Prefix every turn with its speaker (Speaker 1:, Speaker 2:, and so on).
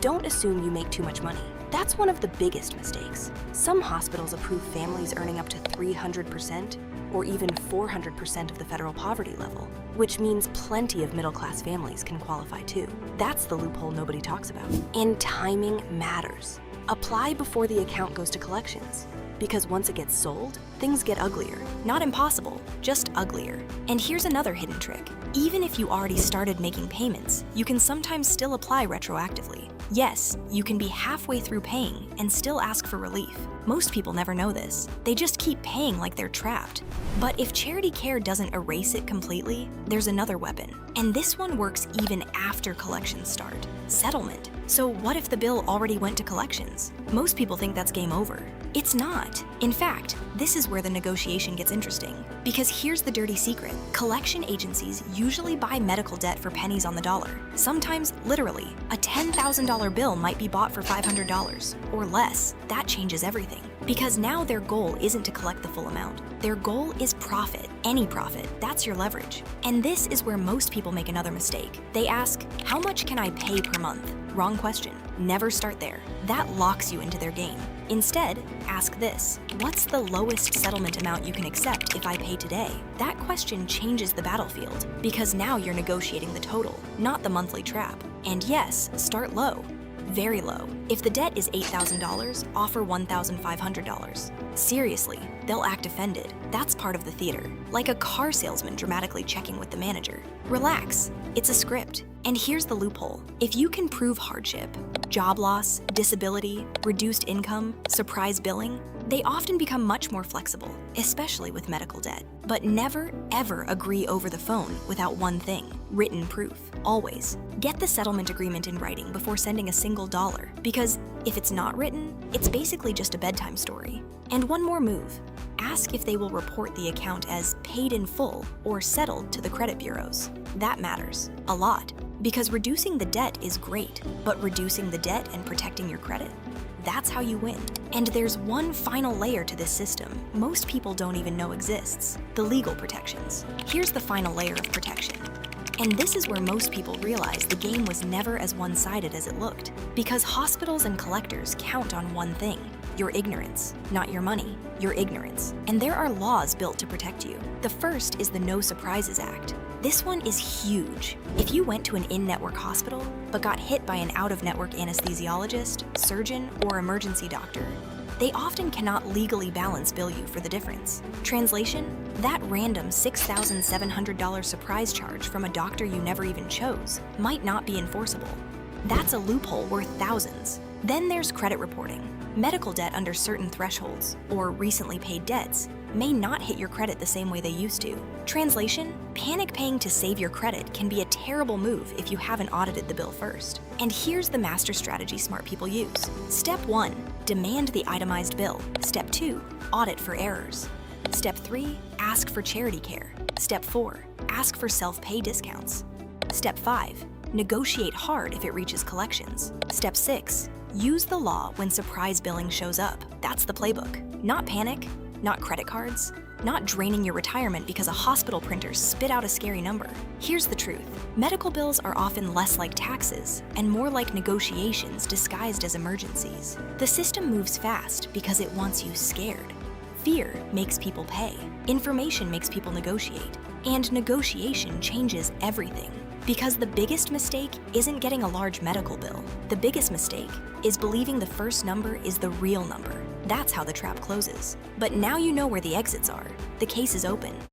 Speaker 1: don't assume you make too much money. That's one of the biggest mistakes. Some hospitals approve families earning up to 300% or even 400% of the federal poverty level, which means plenty of middle-class families can qualify too. That's the loophole nobody talks about. And timing matters. Apply before the account goes to collections, because once it gets sold, things get uglier. Not impossible, just uglier. And here's another hidden trick. Even if you already started making payments, you can sometimes still apply retroactively. Yes, you can be halfway through paying and still ask for relief. Most people never know this. They just keep paying like they're trapped. But if Charity Care doesn't erase it completely, there's another weapon. And this one works even after collections start. Settlement. So what if the bill already went to collections? Most people think that's game over. It's not. In fact, this is where the negotiation gets interesting. Because here's the dirty secret. Collection agencies usually buy medical debt for pennies on the dollar. Sometimes, literally, a $10,000 bill might be bought for $500 or less. That changes everything. Because now their goal isn't to collect the full amount. Their goal is profit, any profit. That's your leverage. And this is where most people make another mistake. They ask, how much can I pay per month? Wrong question. Never start there. That locks you into their game. Instead, ask this: what's the lowest settlement amount you can accept if I pay today? That question changes the battlefield, because now you're negotiating the total, not the monthly trap. And yes, start low. Very low. If the debt is $8,000, offer $1,500. Seriously, they'll act offended. That's part of the theater. Like a car salesman dramatically checking with the manager. Relax. It's a script. And here's the loophole. If you can prove hardship, job loss, disability, reduced income, surprise billing, they often become much more flexible, especially with medical debt. But never, ever agree over the phone without one thing: written proof. Always. Get the settlement agreement in writing before sending a single dollar, because if it's not written, it's basically just a bedtime story. And one more move. Ask if they will report the account as paid in full or settled to the credit bureaus. That matters a lot, because reducing the debt is great, but reducing the debt and protecting your credit, that's how you win. And there's one final layer to this system most people don't even know exists: the legal protections. Here's the final layer of protection. And this is where most people realize the game was never as one-sided as it looked, because hospitals and collectors count on one thing: your ignorance. Not your money, your ignorance. And there are laws built to protect you. The first is the No Surprises Act. This one is huge. If you went to an in-network hospital but got hit by an out-of-network anesthesiologist, surgeon, or emergency doctor, they often cannot legally balance bill you for the difference. Translation: that random $6,700 surprise charge from a doctor you never even chose might not be enforceable. That's a loophole worth thousands. Then there's credit reporting. Medical debt under certain thresholds, or recently paid debts, may not hit your credit the same way they used to. Translation: panic paying to save your credit can be a terrible move if you haven't audited the bill first. And here's the master strategy smart people use. Step 1, demand the itemized bill. Step 2, audit for errors. Step 3, ask for charity care. Step 4, ask for self-pay discounts. Step 5, negotiate hard if it reaches collections. Step 6, use the law when surprise billing shows up. That's the playbook. Not panic, not credit cards, not draining your retirement because a hospital printer spit out a scary number. Here's the truth. Medical bills are often less like taxes and more like negotiations disguised as emergencies. The system moves fast because it wants you scared. Fear makes people pay. Information makes people negotiate. And negotiation changes everything. Because the biggest mistake isn't getting a large medical bill. The biggest mistake is believing the first number is the real number. That's how the trap closes. But now you know where the exits are. The case is open.